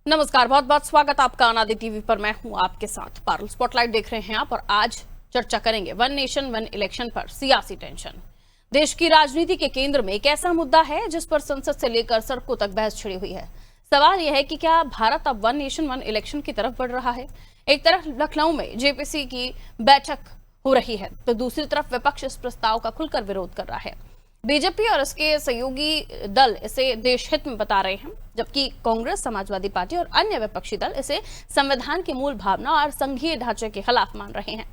नमस्कार, बहुत बहुत स्वागत आपका अनादि टीवी पर। मैं हूं आपके साथ पारुल। स्पॉटलाइट देख रहे हैं आप और आज चर्चा करेंगे वन नेशन वन इलेक्शन पर सियासी टेंशन। देश की राजनीति के केंद्र में एक ऐसा मुद्दा है जिस पर संसद से लेकर सड़कों तक बहस छिड़ी हुई है। सवाल यह है कि क्या भारत अब वन नेशन वन इलेक्शन की तरफ बढ़ रहा है? एक तरफ लखनऊ में जेपीसी की बैठक हो रही है तो दूसरी तरफ विपक्ष इस प्रस्ताव का खुलकर विरोध कर रहा है। बीजेपी और इसके सहयोगी दल इसे देश हित में बता रहे हैं, जबकि कांग्रेस, समाजवादी पार्टी और अन्य विपक्षी दल इसे संविधान की मूल भावना और संघीय ढांचे के खिलाफ मान रहे हैं।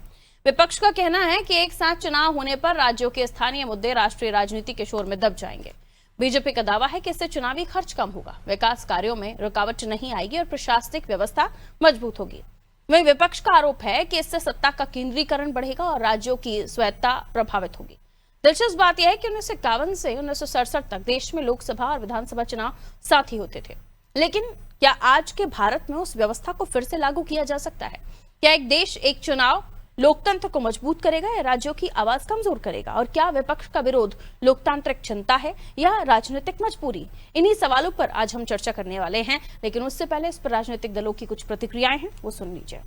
विपक्ष का कहना है कि एक साथ चुनाव होने पर राज्यों के स्थानीय मुद्दे राष्ट्रीय राजनीति के शोर में दब जाएंगे। बीजेपी का दावा है कि इससे चुनावी खर्च कम होगा, विकास कार्यों में रुकावट नहीं आएगी और प्रशासनिक व्यवस्था मजबूत होगी। वहीं विपक्ष का आरोप है कि इससे सत्ता का केंद्रीकरण बढ़ेगा और राज्यों की स्वायत्ता प्रभावित होगी। दिलचस्प बात यह है कि 1951 से 1967 तक देश में लोकसभा और विधानसभा चुनाव साथ ही होते थे, लेकिन क्या आज के भारत में उस व्यवस्था को फिर से लागू किया जा सकता है? क्या एक देश एक चुनाव लोकतंत्र को मजबूत करेगा या राज्यों की आवाज कमजोर करेगा? और क्या विपक्ष का विरोध लोकतांत्रिक क्षमता है या राजनीतिक मजबूरी? इन्हीं सवालों पर आज हम चर्चा करने वाले हैं, लेकिन उससे पहले इस पर राजनीतिक दलों की कुछ प्रतिक्रियाएं हैं, वो सुन लीजिए।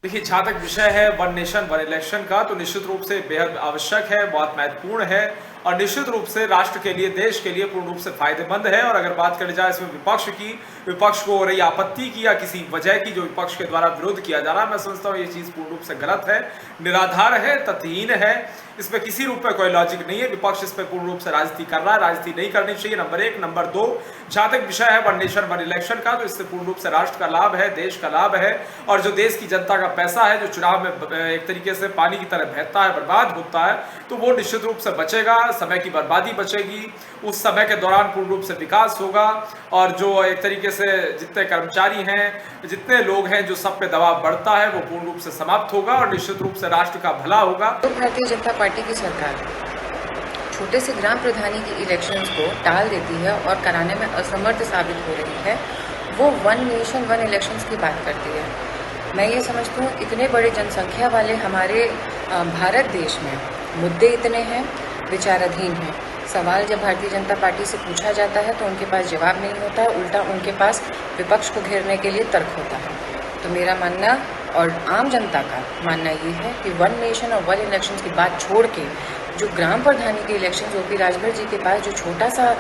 देखिए, जहाँ तक विषय है वन नेशन वन इलेक्शन का, तो निश्चित रूप से बेहद आवश्यक है, बहुत महत्वपूर्ण है और निश्चित रूप से राष्ट्र के लिए, देश के लिए पूर्ण रूप से फायदेमंद है। और अगर बात करी जाए इसमें विपक्ष की, विपक्ष को हो रही आपत्ति की या किसी वजह की जो विपक्ष के द्वारा विरोध किया जा रहा है, मैं समझता हूँ ये चीज़ पूर्ण रूप से गलत है, निराधार है, तथ्यहीन है। इसमें किसी रूप में कोई लॉजिक नहीं है। विपक्ष इस पर पूर्ण रूप से राजनीति कर रहा है, राजनीति नहीं करनी चाहिए, नंबर एक। नंबर दो, जहाँ तक विषय है वन नेशन वन इलेक्शन का, तो इससे पूर्ण रूप से राष्ट्र का लाभ है, देश का लाभ है और जो देश की जनता का पैसा है, जो चुनाव में एक तरीके से पानी की तरह बहता है, बर्बाद होता है, तो वो निश्चित रूप से बचेगा, समय की बर्बादी बचेगी। उस समय के दौरान पूर्ण रूप से विकास होगा और जो एक तरीके से जितने कर्मचारी हैं, जितने लोग हैं, जो सब पे दबाव बढ़ता है, वो पूर्ण रूप से समाप्त होगा और निश्चित रूप से राष्ट्र का भला होगा। तो भारतीय जनता पार्टी की सरकार छोटे से ग्राम प्रधानी की इलेक्शंस को टाल देती है और कराने में असमर्थ साबित हो रही है। वो वन नेशन वन इलेक्शंस की बात करती है। मैं ये समझती हूँ इतने बड़े जनसंख्या वाले हमारे भारत देश में मुद्दे इतने हैं, विचाराधीन हैं। सवाल जब भारतीय जनता पार्टी से पूछा जाता है तो उनके पास जवाब नहीं होता है, उल्टा उनके पास विपक्ष को घेरने के लिए तर्क होता है। तो मेरा मानना और आम जनता का मानना ये है कि वन नेशन और वन इलेक्शंस की बात छोड़ के जो ग्राम प्रधानी के इलेक्शन ओपी राजभर जी के पास जो छोटा सा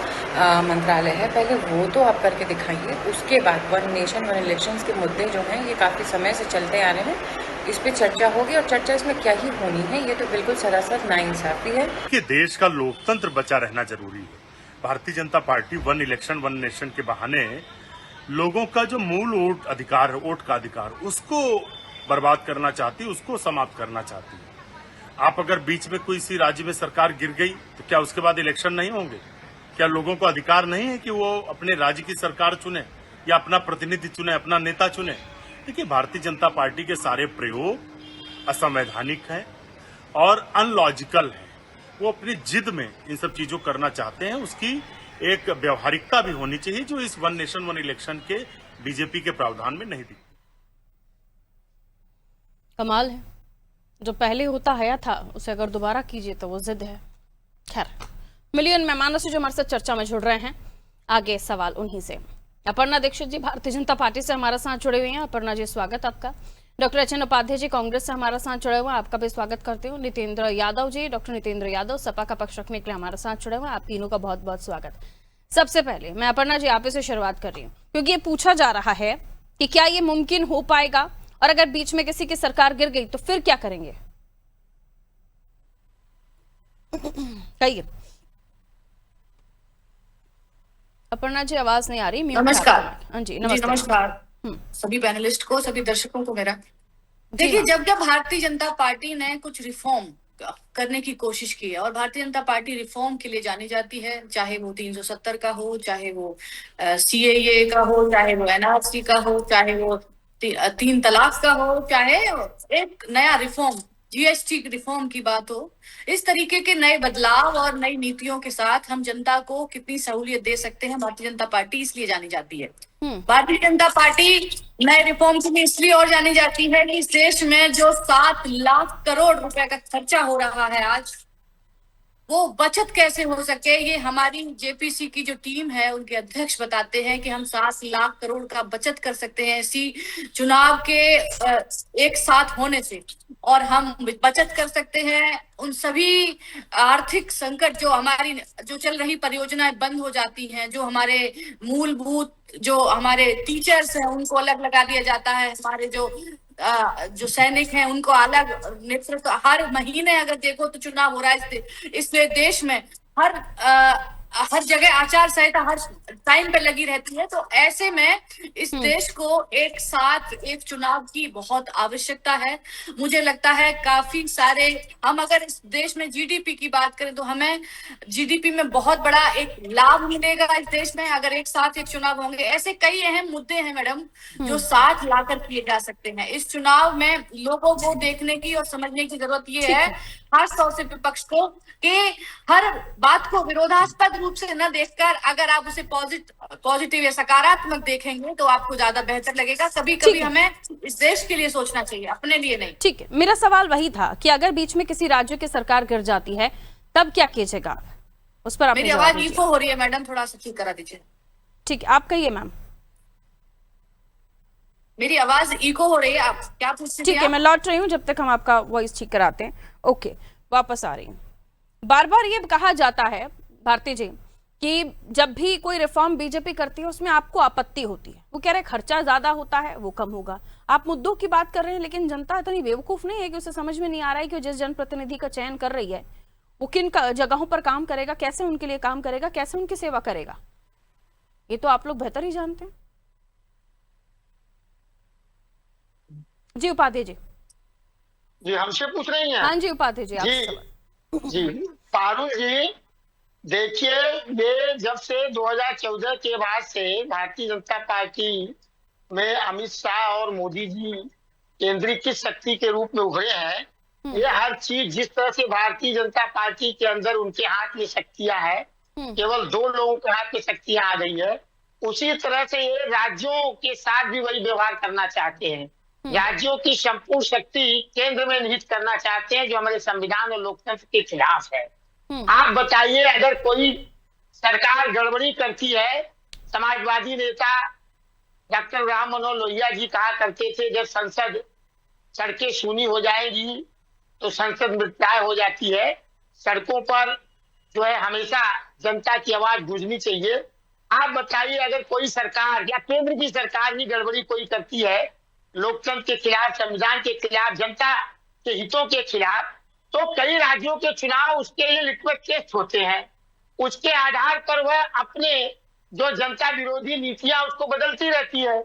मंत्रालय है, पहले वो तो आप करके दिखाइए। उसके बाद वन नेशन वन इलेक्शंस के मुद्दे जो हैं ये काफ़ी समय से चलते आ रहे हैं, इस पे चर्चा होगी और चर्चा इसमें क्या ही होनी है, ये तो बिल्कुल सरासर नाइंसाफी है कि देश का लोकतंत्र बचा रहना जरूरी है। Bharatiya Janata party one election one nation के बहाने लोगों का जो मूल वोट अधिकार है, वोट का अधिकार, उसको बर्बाद करना चाहती है, उसको समाप्त करना चाहती है। आप अगर बीच में कोई सी राज्य में सरकार गिर गई तो क्या उसके बाद इलेक्शन नहीं होंगे? क्या लोगों को अधिकार नहीं है कि वो अपने राज्य की सरकार चुने या अपना प्रतिनिधि चुने, अपना नेता चुने? देखिए, भारतीय जनता पार्टी के सारे प्रयोग असंवैधानिक हैं और अनलॉजिकल हैं। वो अपनी जिद में इन सब चीजों करना चाहते हैं, उसकी एक व्यवहारिकता भी होनी चाहिए जो इस वन नेशन वन इलेक्शन के बीजेपी के प्रावधान में नहीं दिखती। कमाल है, जो पहले होता आया था उसे अगर दोबारा कीजिए तो वो जिद है। खैर, मिलियन मेहमानों से जो हमारे साथ चर्चा में जुड़ रहे हैं, आगे सवाल उन्हीं से। अपर्णा दीक्षित जी भारतीय जनता पार्टी से हमारे साथ जुड़े हुए हैं। अपर्णा जी, स्वागत आपका। Doctor H N Upadhyay ji Congress से हमारे साथ जुड़े हुए हैं, आपका भी स्वागत करते हूँ। नितेंद्र यादव जी, डॉक्टर नितेंद्र यादव सपा का पक्ष रखने के लिए हमारे साथ जुड़े हुए हैं, आप तीनों का बहुत बहुत स्वागत। सबसे पहले मैं अपर्णा जी आप ही से शुरुआत कर रही हूँ, क्योंकि ये पूछा जा रहा है कि क्या ये मुमकिन हो पाएगा और अगर बीच में किसी की सरकार गिर गई तो फिर क्या करेंगे? कहिए अपर्णा जी, आवाज नहीं आ रही। नमस्कार। हाँ जी, नमस्कार सभी पैनलिस्ट को, सभी दर्शकों को मेरा। देखिए, जब जब भारतीय जनता पार्टी ने कुछ रिफॉर्म करने की कोशिश की है और भारतीय जनता पार्टी रिफॉर्म के लिए जानी जाती है, चाहे वो 370 का हो, चाहे वो सीएए का हो, चाहे वो एनआरसी का हो, चाहे वो तीन तलाक का हो, चाहे एक नया रिफॉर्म जीएसटी रिफॉर्म की बात हो, इस तरीके के नए बदलाव और नई नीतियों के साथ हम जनता को कितनी सहूलियत दे सकते हैं, भारतीय जनता पार्टी इसलिए जानी जाती है। भारतीय जनता पार्टी नए रिफॉर्म के लिए इसलिए और जानी जाती है कि इस देश में जो 7 लाख करोड़ रुपए का खर्चा हो रहा है आज, वो बचत कैसे हो सके, ये हमारी जेपीसी की जो टीम है उनके अध्यक्ष बताते हैं कि हम 7 लाख करोड़ का बचत कर सकते हैं इसी चुनाव के एक साथ होने से, और हम बचत कर सकते हैं उन सभी आर्थिक संकट जो हमारी जो चल रही परियोजनाएं बंद हो जाती हैं, जो हमारे मूलभूत जो हमारे टीचर्स हैं उनको अलग लगा दिया जाता है, हमारे जो सैनिक हैं उनको अलग नेतृत्व, हर महीने अगर देखो तो चुनाव हो रहा है इस देश में, हर जगह आचार संहिता हर टाइम पे लगी रहती है। तो ऐसे में इस देश को एक साथ एक चुनाव की बहुत आवश्यकता है। मुझे लगता है काफी सारे, हम अगर इस देश में जीडीपी की बात करें तो हमें जीडीपी में बहुत बड़ा एक लाभ मिलेगा इस देश में अगर एक साथ एक चुनाव होंगे। ऐसे कई अहम मुद्दे हैं मैडम जो साथ लाकर किए जा सकते हैं। इस चुनाव में लोगों को देखने की और समझने की जरूरत ये है, खास तौर से विपक्ष को, कि हर बात को विरोधास्पद रूप से न देखकर अगर आप उसे पॉजिटिव या सकारात्मक देखेंगे तो आपको ज्यादा बेहतर लगेगा। कभी कभी हमें इस देश के लिए सोचना चाहिए, अपने लिए नहीं। ठीक है, मेरा सवाल वही था कि अगर बीच में किसी राज्य की सरकार गिर जाती है तब क्या कीजिएगा, उस पर मेरी आवाज इको हो रही है मैडम, थोड़ा सा ठीक करा दीजिए। ठीक है, आप कहिए मैम। मेरी आवाज इको हो रही है, आप क्या पूछते हैं? ठीक है, मैं लौट रही हूँ जब तक हम आपका वॉइस ठीक कराते हैं। ओके, वापस आ रही हूँ। बार बार ये कहा जाता है भारती जी कि जब भी कोई रिफॉर्म बीजेपी करती है उसमें आपको आपत्ति होती है। वो कह रहे खर्चा ज्यादा होता है, वो कम होगा। आप मुद्दों की बात कर रहे हैं, लेकिन जनता इतनी बेवकूफ नहीं है कि उसे समझ में नहीं आ रहा है कि जिस जनप्रतिनिधि का चयन कर रही है वो किन जगहों पर काम करेगा, कैसे उनके लिए काम करेगा, कैसे उनकी सेवा करेगा। ये तो आप लोग बेहतर ही जानते हैं। जी उपाध्याय जी। जी हमसे पूछ रही हैं? हाँ जी उपाध्याय जी, आपसे सवाल। जी पारुल जी, देखिए ये जब से 2014 के बाद से भारतीय जनता पार्टी में अमित शाह और मोदी जी केंद्रीकृत शक्ति के रूप में उभरे हैं, ये हर चीज जिस तरह से भारतीय जनता पार्टी के अंदर उनके हाथ में शक्तियां है, केवल 2 लोगों के हाथ में शक्तियां आ गई है, उसी तरह से ये राज्यों के साथ भी वही व्यवहार करना चाहते हैं। राज्यों की संपूर्ण शक्ति केंद्र में निहित करना चाहते हैं, जो हमारे संविधान और लोकतंत्र के खिलाफ है। आप बताइए, अगर कोई सरकार गड़बड़ी करती है, समाजवादी नेता डॉक्टर राम मनोहर लोहिया जी कहा करते थे जब संसद सड़कें सूनी हो जाएगी तो संसद मृत्याय हो जाती है। सड़कों पर जो है हमेशा जनता की आवाज गूंजनी चाहिए। आप बताइए, अगर कोई सरकार या केंद्र की सरकार भी गड़बड़ी कोई करती है लोकतंत्र के खिलाफ, संविधान के खिलाफ, जनता के हितों के खिलाफ, तो कई राज्यों के चुनाव उसके लिए लिटमस टेस्ट होते हैं। उसके आधार पर वह अपने जो जनता विरोधी नीतियां उसको बदलती रहती है।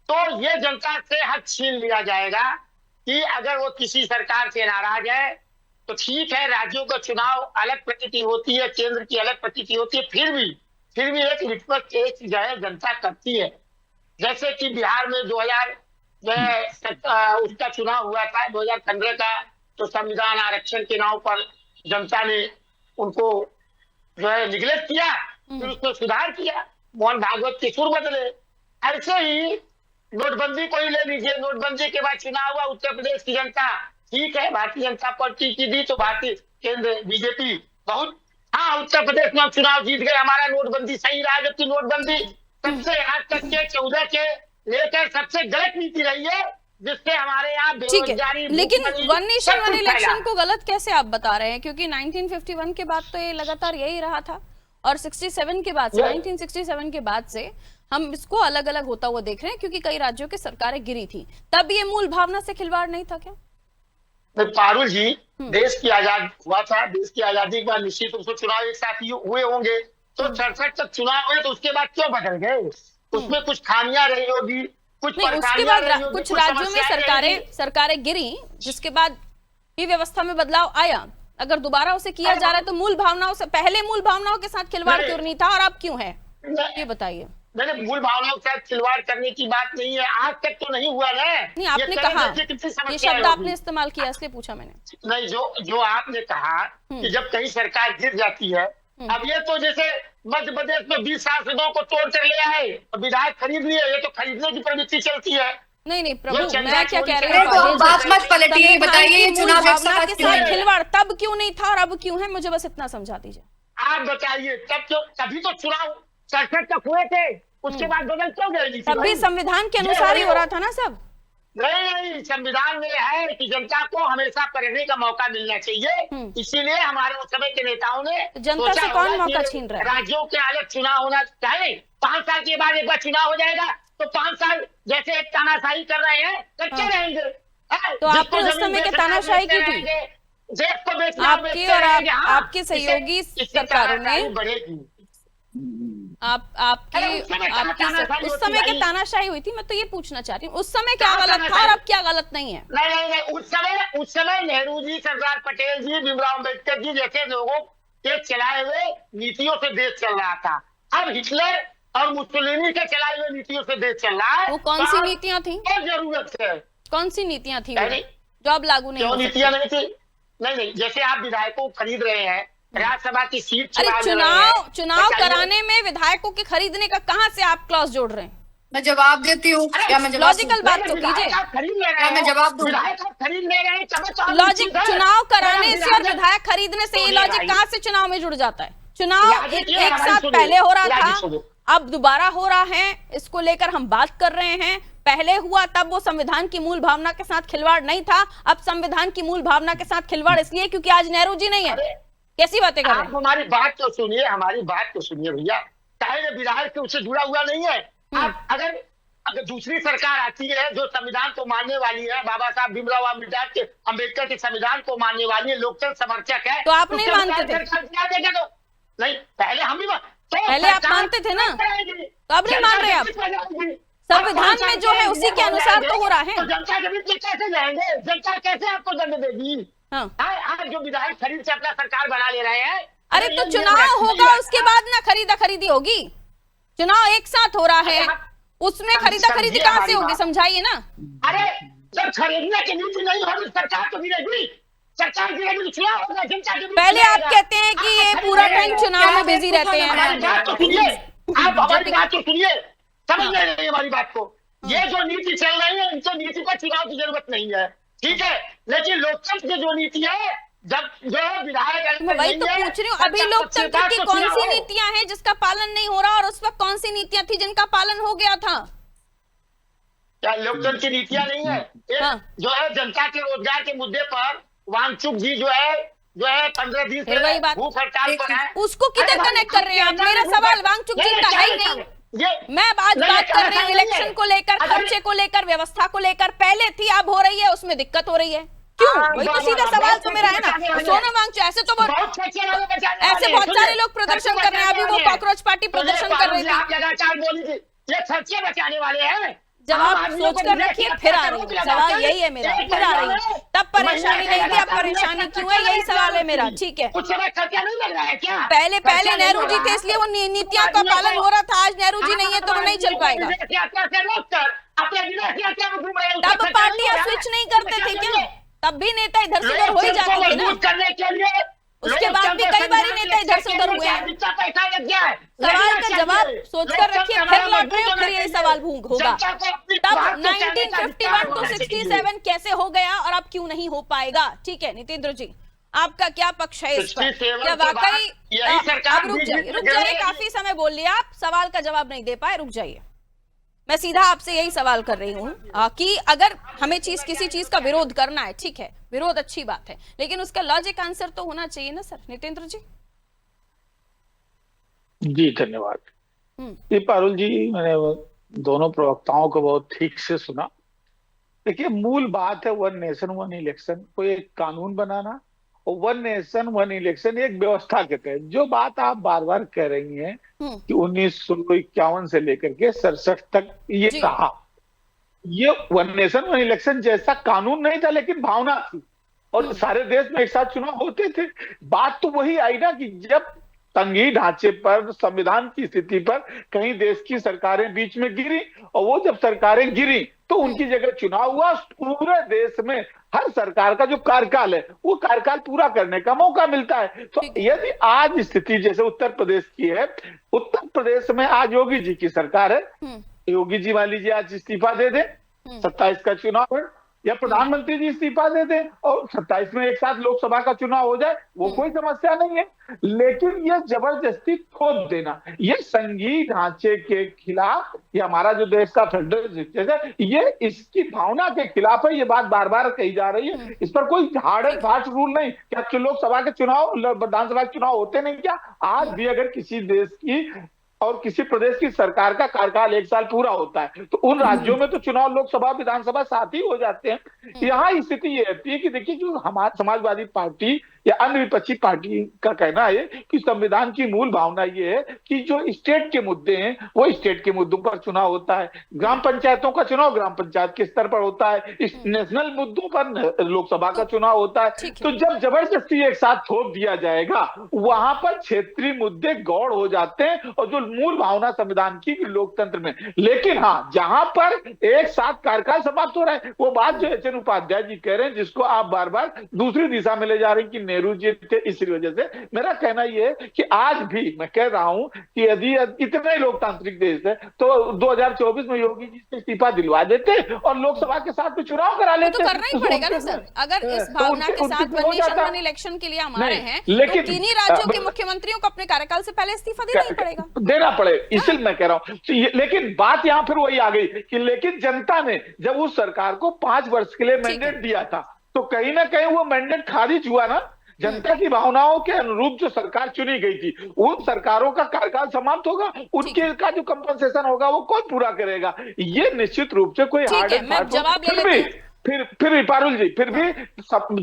तो ये जनता से हक छीन लिया जाएगा कि अगर वो किसी सरकार से नाराज है तो ठीक है, राज्यों का चुनाव अलग प्रकृति होती है, केंद्र की अलग प्रकृति होती है, फिर भी एक लिटमस टेस्ट जो है जनता करती है। जैसे कि बिहार में 2000 उसका चुनाव हुआ था 2015 का, तो संविधान आरक्षण के नाम पर जनता ने उनको जो है निगलेक्ट किया, फिर उसमें सुधार किया, मोहन भागवत के सुर बदले। ऐसे ही नोटबंदी को ही ले लीजिए, नोटबंदी के बाद चुनाव हुआ, उत्तर प्रदेश की जनता ठीक है भारतीय जनता पार्टी की दी तो भारतीय केंद्र बीजेपी बहुत, हाँ उत्तर प्रदेश में हम चुनाव जीत गए, हमारा नोटबंदी सही रहा, जबकि नोटबंदी सबसे आज तक के 14 के लेकर सबसे गलत नीति रही है, जिससे हमारे यहाँ बेरोजगारी। लेकिन वन नेशन वन इलेक्शन को गलत कैसे आप बता रहे हैं, क्योंकि 1951 के बाद तो ये लगातार यही रहा था और 67 के बाद से 1967 के बाद से हम इसको अलग अलग होता हुआ देख रहे हैं, क्योंकि कई राज्यों की सरकारें गिरी थी। तब ये मूल भावना से खिलवाड़ नहीं था क्या? पारुल जी, देश की आजाद हुआ था, देश की आजादी के बाद निश्चित रूप से चुनाव एक साथ हुए होंगे, तो 67 तक चुनाव हुए, तो उसके बाद क्यों बदल गए? उसमें कुछ खामियां रही होगी, कुछ उसके बाद कुछ राज्यों में सरकारें गिरी, जिसके बाद ही व्यवस्था में बदलाव आया। अगर दोबारा उसे किया जा रहा है तो मूल भावनाओं से पहले मूल भावनाओं के साथ खिलवाड़ क्यों नहीं था और अब क्यों है, ये बताइए। मैंने मूल भावनाओं के साथ खिलवाड़ करने की बात नहीं है, आज तक तो नहीं हुआ ना। नहीं, आपने कहा, ये शब्द आपने इस्तेमाल किया, इसलिए पूछा मैंने। नहीं, जो आपने कहा कि जब कहीं सरकार गिर जाती है, अब ये तो जैसे मध्य प्रदेश में 20 सांसदों को तोड़ कर ले आए और विधायक खरीद लिए, ये तो खरीदने की प्रवृत्ति चलती है। नहीं नहीं जो प्रभु, चंदा मैं क्या चोरी कह रही से- हूँ, तो ये जो बात मत पलटिए, ये संविधान बताइए, की ये मूल चुनाव एक भावना साथ के क्यों साथ है? खिलवाड़ तब क्यों नहीं था और अब क्यों है, मुझे बस इतना समझा दीजिए। आप बताइए, तभी तो चुनाव 67 तक हुए थे, उसके बाद बदल क्यों गए नीति तब भी भाई? संविधान के अनुसार ही हो रहा था ना सब। नहीं, संविधान में है कि जनता को हमेशा पढ़ने का मौका मिलना चाहिए, इसीलिए हमारे उस समय के नेताओं ने तो जनता सोचा से कौन होगा कि मौका छीन रहा है? राज्यों के अलग चुनाव होना चाहिए, 5 साल के बाद एक बार चुनाव हो जाएगा तो 5 साल जैसे एक तानाशाही कर रहे हैं करते हाँ। रहेंगे। तो आपने उस समय के तानाशाही की थी? देश को बेचना आपकी और आपके सहयोगी सरकारों ने बढ़ेगी। आपकी अरे उस समय कहाँ तानाशाही उस होती समय के भाई? तानाशाही हुई थी, मैं तो ये पूछना चाह रही हूँ उस समय क्या कहाँ गलत था और तानाशाही? अब क्या गलत नहीं है। नहीं, उस समय नेहरू जी, सरदार पटेल जी, भीमराव अम्बेडकर जी जैसे लोगों के चलाए हुए नीतियों से देश चल रहा था। अब हिटलर और मुसोलिनी के चलाए हुए नीतियों से देश चल रहा है। वो कौन सी तो अब नीतियां थी? क्या जरूरत है? कौन सी नीतियां थी वो अरे, जो अब लागू नहीं क्यों हो सकती? नीतियां नहीं थी? नहीं, जैसे आप विधायकों को खरीद रहे हैं, राज्यसभा की सीट अरे चुरा ले रहे हैं, चुनाव बताइए। कराने में विधायकों के खरीदने का कहाँ से आप क्लॉज जोड़ रहे हैं? मैं जवाब देती हूँ, क्या मैं जवाब लॉजिकल बात तो विधायक कीजिए। आप खरीद ले रहे क्या हैं, मैं जवाब दूं? विधायक आप खरीद ले रहे हैं, तब तो आप लॉजिक निश्चित है। चुनाव कराने से और विधायक- विधायक खरीदने से ये सुनिए लॉजिक भाई। कहाँ से चुनाव में जुड़ जाता है? चुनाव लॉजिक ये एक हमारी साथ सुनिए, पहले हो रहा लॉजिक था, सुनिए। अब दोबारा हो रहा है, इसको लेकर हम बात कर रहे हैं। पहले हुआ तब वो संविधान की मूल भावना के साथ खिलवाड़ नहीं था, अब संविधान की मूल भावना के साथ खिलवाड़ इसलिए क्योंकि आज नेहरू जी नहीं है। अरे, कैसी बातें कर रहे आप हैं? हमारी बात तो सुनिए, हमारी बात तो सुनिए भैया। चाहे विधायक के उससे जुड़ा हुआ नहीं है। आप अगर दूसरी सरकार आती है जो संविधान को मानने वाली है, बाबा साहब भीमराव अम्बेडकर के संविधान को मानने वाली है, लोकतंत्र समर्थक है, तो आप नहीं उसके मानते बाद थे? सरकार क्या देगा? तो नहीं, पहले हम भी तो पहले आप सरकार मानते थे ना? कराएगी। तो अब नहीं मान रहे आप? जनता के बीच में जाएगी। संविधान अब में जो है उसी के अनुसार तो हो रहा है। तो जनता के बीच में कैसे जाएंगे? जनता कैसे आपको दंड देगी? हाँ। आज जो विधायक खरीद से अपना सरकार बना ले रहे हैं। अरे तो चुनाव होगा, उसके बाद ना खरीदा खरीदी होगी। चुनाव एक साथ हो रहा है, उसमें खरीदा खरीदी कहाँ से होगी, समझाइए ना। अरे जब खरीदने की नीति नहीं होगी सरकार तो गिरेगी, सरकार गिरेगी, चुनाव होगा, जनता के बीच पहले में आप जाएगा। कहते हैं कि ये पूरा टाइम चुनाव में बिजी रहते हमारी हैं। बात तो सुनिए, आप हमारी बात तो सुनिए, समझ नहीं रहे हमारी बात को। ये जो नीति चल रही है, इनसे नीति पर चुनाव की जरूरत नहीं है, ठीक है, लेकिन लोकतंत्र की जो नीति है, जब जो विधायक मैं वही तो पूछ रही हूँ, अभी लोकतंत्र की कौन सी नीतियां हैं जिसका पालन नहीं हो रहा और उस वक्त कौन सी नीतियां थी जिनका पालन हो गया था? क्या लोकतंत्र की नीतियां नहीं है? एक हाँ। जो है जनता के रोजगार के मुद्दे पर वांगचुक जी जो है 15 दिन फिर वही बात। भूख हड़ताल पर है। उसको किधर कनेक्ट कर रहे हैं आप? मेरा सवाल वांगचुक जी का है ही नहीं। मैं आज बात कर रही हूँ इलेक्शन को लेकर, खर्चे को लेकर, व्यवस्था को लेकर। पहले थी, अब हो रही है, उसमें दिक्कत हो रही है। क्यों? वही तो सीधा सवाल तो मेरा है ना। सोनम वांगचुक ऐसे तो ऐसे बहुत सारे लोग प्रदर्शन कर रहे हैं। अभी वो कॉकरोच पार्टी प्रदर्शन कर रही थी। आप लगातार बोली थी ये खर्चे बचाने वाले हैं। जवाब सोच कर रखिए, फिर आ रही हूँ। सवाल यही है मेरा, फिर आ रही हूँ। तब परेशानी नहीं थी, अब परेशानी क्यों है, यही सवाल है मेरा। ठीक है, कुछ समय खर्चा नहीं लग रहा है क्या? पहले नेहरू जी थे इसलिए वो नीतियों का पालन हो रहा था। आज नेहरू जी नहीं है तो वो नहीं चल पाएगा। विदेश यात्रा से रोककर अपने विदेश यात्रा में घूम रहे हैं, उसका तब खर्चा पार्टियां नहीं हो रहा स्विच है। नहीं करते थे क्या? तब भी नेता इधर से उधर हो ही जाते थे ना। मजबूत करने के लिए उसके बाद भी कई बार नेता इधर से उधर हुए हैं। इतना पैसा लग गया है। सवाल का जवाब सोचकर रखिए, फिर लौट रहे हो, फिर यही सवाल होगा। तब 1951 to 67 कैसे हो गया और अब क्यों नहीं हो पाएगा? ठीक है नितेंद्र जी, आपका क्या पक्ष है इस पर? 67 क्या के बाद वाकई यही सरकार अब रुक बीजेपी जाइए, काफी समय बोल लिया आप, सवाल का जवाब नहीं दे पाए, रुक जाइए। मैं सीधा आपसे यही सवाल कर रही हूँ कि अगर हमें किसी चीज का विरोध करना है, ठीक है, विरोध अच्छी बात है, लेकिन उसका लॉजिक आंसर तो होना चाहिए ना सर। नितेंद्र जी। जी धन्यवाद। ये पारुल जी, मैंने दोनों प्रवक्ताओं को बहुत ठीक से सुना। देखिए, मूल बात है वन नेशन वन इलेक्शन को एक कानून बनाना, और वन नेशन वन इलेक्शन एक व्यवस्था के तहत। जो बात आप बार बार कह रही हैं कि 1951 से लेकर के 67 तक ये कहा, ये वन नेशन वन इलेक्शन जैसा कानून नहीं था, लेकिन भावना थी, और सारे देश में एक साथ चुनाव होते थे। बात तो वही आई ना कि जब संघीय ढांचे पर, संविधान की स्थिति पर कहीं देश की सरकारें बीच में गिरी, और वो जब सरकारें गिरी तो उनकी जगह चुनाव हुआ। पूरे देश में हर सरकार का जो कार्यकाल है वो कार्यकाल पूरा करने का मौका मिलता है। तो यदि आज स्थिति जैसे उत्तर प्रदेश की है, उत्तर प्रदेश में आज योगी जी की सरकार है, योगी जी मान लीजिए आज इस्तीफा दे दे 27 का चुनाव है, या प्रधानमंत्री जी इस्तीफा दे दें और 27 में एक साथ लोकसभा का चुनाव हो जाए, वो कोई समस्या नहीं है। लेकिन ये जबरदस्ती थोप देना, ये संघीय ढांचे के खिलाफ, ये हमारा जो देश का फेडरल है, ये इसकी भावना के खिलाफ है। ये बात बार बार कही जा रही है, इस पर कोई हार्ड एंड फास्ट रूल नहीं। क्या लोकसभा के चुनाव, विधानसभा के चुनाव होते नहीं क्या? आज भी अगर किसी देश की और किसी प्रदेश की सरकार का कार्यकाल 1 साल पूरा होता है तो उन राज्यों में तो चुनाव लोकसभा विधानसभा साथ ही हो जाते हैं। यहाँ स्थिति ये रहती है कि देखिए, जो हमारी समाजवादी पार्टी या अन्य विपक्षी पार्टी का कहना है कि संविधान की मूल भावना ये है कि जो स्टेट के मुद्दे हैं वो स्टेट के मुद्दों पर चुनाव होता है, ग्राम पंचायतों का चुनाव ग्राम पंचायत के स्तर पर होता है, इस नेशनल मुद्दों पर लोकसभा का चुनाव होता है। तो जब जबरदस्ती एक साथ थोप दिया जाएगा, वहां पर क्षेत्रीय मुद्दे गौड़ हो जाते हैं और जो मूल भावना संविधान की लोकतंत्र में। लेकिन हाँ, जहां पर एक साथ कार्यकाल समाप्त हो रहा है, वो बात जो एच एन उपाध्याय जी कह रहे हैं, जिसको आप बार बार दूसरी दिशा में ले जा रहे हैं कि नेहरू जी थे इस वजह से, मेरा कहना यह है कि आज भी मैं कह रहा हूं कि यदि इतने लोकतांत्रिक देश है तो 2024 में योगी जी से इस्तीफा दिलवा देते और लोकसभा के साथ चुनाव करा लेते। तो करना ही पड़ेगा ना सर, अगर इस भावना के साथ वन नेशन वन इलेक्शन के लिए हमारे हैं, लेकिन तो किन्हीं राज्यों के मुख्यमंत्रियों को अपने कार्यकाल से पहले इस्तीफा देना ही पड़ेगा, देना पड़ेगा। इसलिए मैं कह रहा हूं, लेकिन बात यहां फिर वही आ गई कि लेकिन जनता ने जब उस सरकार को 5 वर्ष के लिए मैंडेट दिया था तो कहीं ना कहीं वो मैंडेट खारिज हुआ ना। जनता की भावनाओं के अनुरूप जो सरकार चुनी गई थी, उन सरकारों का कार्यकाल समाप्त होगा, उनके का जो कंपनसेशन होगा वो कौन पूरा करेगा? ये निश्चित रूप से कोई हार्ड एंड फास्ट जवाब ले लेते हैं। फिर पारुल जी, फिर भी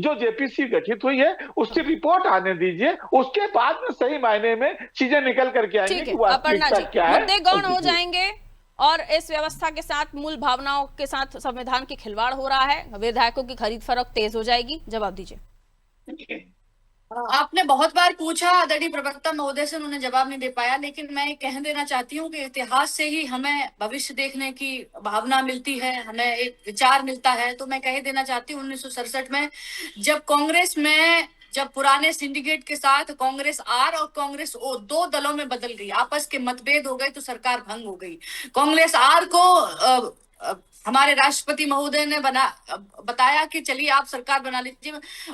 जो जेपीसी गठित हुई है उसकी रिपोर्ट आने दीजिए, उसके बाद में सही मायने में चीजें निकल करके आएंगी कि वास्तविकता क्या है। मुद्दे गौण हो जाएंगे और इस व्यवस्था के साथ, मूल भावनाओं के साथ संविधान की खिलवाड़ हो रहा है, विधायकों की खरीद फरोख्त तेज हो जाएगी। जवाब दीजिए। आपने बहुत बार पूछा, आदरणीय प्रवक्ता महोदय से उन्होंने जवाब नहीं दे पाया, लेकिन मैं कह देना चाहती हूँ कि इतिहास से ही हमें भविष्य देखने की भावना मिलती है, हमें एक विचार मिलता है। तो मैं कह देना चाहती हूँ 1967 में जब कांग्रेस में, जब पुराने सिंडिकेट के साथ कांग्रेस आर और कांग्रेस ओ 2 दलों में बदल गई, आपस के मतभेद हो गए तो सरकार भंग हो गई। कांग्रेस आर को हमारे राष्ट्रपति महोदय ने बताया कि चलिए आप सरकार बना लीजिए,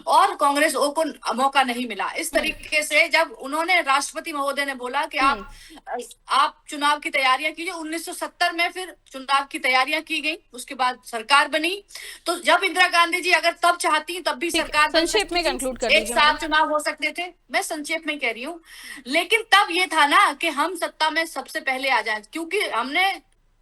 और कांग्रेस ओ को मौका नहीं मिला। इस तरीके से जब उन्होंने, राष्ट्रपति महोदय ने बोला कि आप चुनाव की तैयारियां कीजिए, 1970 में फिर चुनाव की तैयारियां की गई, उसके बाद सरकार बनी। तो जब इंदिरा गांधी जी अगर तब चाहती तब भी सरकार संक्षेप में कंक्लूड कर एक साथ चुनाव हो सकते थे। मैं संक्षेप में कह रही हूँ, लेकिन तब ये था ना कि हम सत्ता में सबसे पहले आ जाए, क्योंकि हमने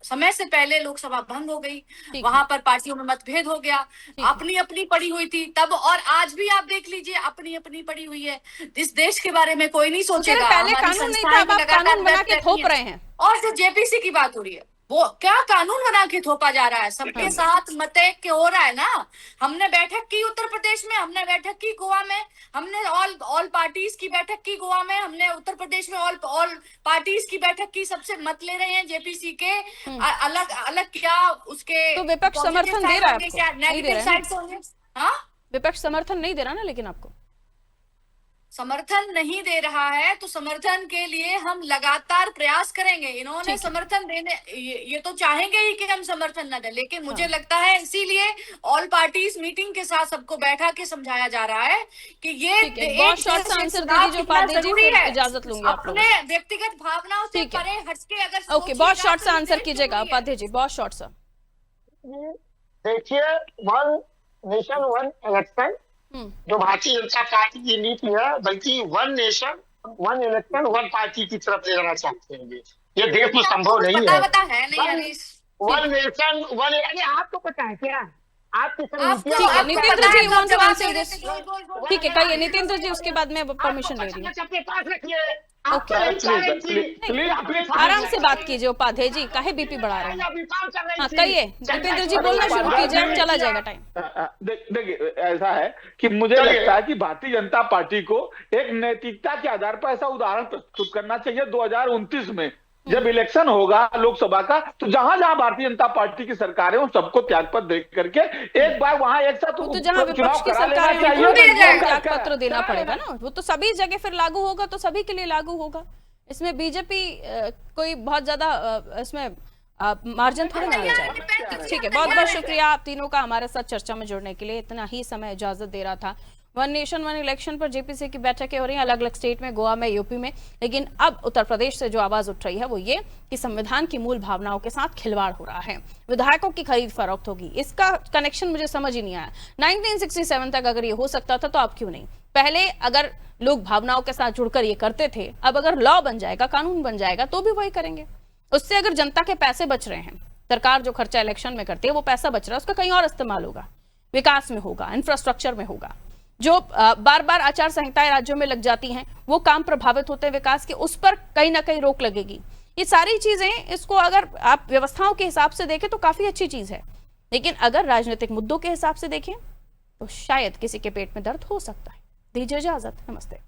समय से पहले लोकसभा भंग हो गई, वहां पर पार्टियों में मतभेद हो गया, अपनी अपनी पड़ी हुई थी तब, और आज भी आप देख लीजिए अपनी अपनी पड़ी हुई है। इस देश के बारे में कोई नहीं सोचेगा। पहले कानून नहीं था, अब आप कानून बना के थोप रहे हैं। और जो जेपीसी की बात हो रही है, वो क्या कानून बना के थोपा जा रहा है? सबके साथ मते के हो रहा है ना। हमने बैठक की उत्तर प्रदेश में, हमने बैठक की गोवा में, हमने ऑल पार्टीज की बैठक की गोवा में, हमने उत्तर प्रदेश में ऑल पार्टीज की बैठक की। सबसे मत ले रहे हैं जेपीसी के, अलग अलग क्या उसके तो विपक्ष समर्थन दे रहा है आपको? नेगेटिव साइड्स होंगे। हाँ, विपक्ष समर्थन नहीं दे रहा ना, लेकिन आपको समर्थन नहीं दे रहा है तो समर्थन के लिए हम लगातार प्रयास करेंगे। इन्होंने समर्थन देने, ये तो चाहेंगे ही कि हम समर्थन न दें, लेकिन मुझे लगता है इसीलिए ऑल पार्टीज मीटिंग के साथ सबको बैठा के समझाया जा रहा है कि ये इजाजत लूंगी अपने व्यक्तिगत भावनाओं से परे हटके अगर ओके, बहुत शॉर्ट सा आंसर कीजिएगा उपाध्याय जी, बहुत शॉर्ट सा। देखिए, वन नेशन वन इलेक्शन जो भारतीय जनता पार्टी की नीति है, बल्कि one nation one election one party की तरफ ले जाना चाहते हैं। ये देश में संभव नहीं है। वन नेशन वन, अरे आपको पता है क्या? नितेंद्र जी, ठीक है, कहिए नितेंद्र जी, उसके बाद मैं परमिशन ले रही हूँ। आराम से बात कीजिए उपाध्याय जी, काहे बीपी बढ़ा रहे हैं? हाँ कहिए, दीपेंद्र जी बोलना शुरू कीजिए, चला जाएगा टाइम। देखिए, ऐसा है कि मुझे लगता है कि भारतीय जनता पार्टी को एक नैतिकता के आधार पर ऐसा उदाहरण प्रस्तुत करना चाहिए 2029 में जब इलेक्शन होगा लोकसभा का, तो जहां जहां भारतीय जनता पार्टी की सरकार है उन सबको त्यागपत्र दे करके एक बार वहां एक साथ तो जहां विपक्ष की सरकार है त्यागपत्र देना पड़ेगा ना, वो तो सभी जगह फिर लागू होगा, तो सभी के लिए लागू होगा। इसमें बीजेपी कोई बहुत ज्यादा इसमें मार्जिन थोड़ी ना ले जाएगा। ठीक है, बहुत बहुत शुक्रिया आप तीनों का हमारे साथ चर्चा में जुड़ने के लिए। इतना ही समय इजाजत दे रहा था। वन नेशन वन इलेक्शन पर जेपीसी की बैठकें हो रही हैं अलग अलग स्टेट में, गोवा में, यूपी में, लेकिन अब उत्तर प्रदेश से जो आवाज उठ रही है वो ये कि संविधान की मूल भावनाओं के साथ खिलवाड़ हो रहा है, विधायकों की खरीद फरोख्त होगी। इसका कनेक्शन मुझे समझ ही नहीं आया। 1967 तक अगर ये हो सकता था तो अब क्यों नहीं? पहले अगर लोग भावनाओं के साथ जुड़कर ये करते थे, अब अगर लॉ बन जाएगा, कानून बन जाएगा तो भी वही करेंगे। उससे अगर जनता के पैसे बच रहे हैं, सरकार जो खर्चा इलेक्शन में करती है वो पैसा बच रहा है, उसका कहीं और इस्तेमाल होगा, विकास में होगा, इंफ्रास्ट्रक्चर में होगा। जो बार बार आचार संहिताएं राज्यों में लग जाती हैं, वो काम प्रभावित होते हैं विकास के, उस पर कहीं ना कहीं रोक लगेगी। ये सारी चीजें, इसको अगर आप व्यवस्थाओं के हिसाब से देखें तो काफी अच्छी चीज है, लेकिन अगर राजनीतिक मुद्दों के हिसाब से देखें तो शायद किसी के पेट में दर्द हो सकता है। दीजिए इजाजत, नमस्ते।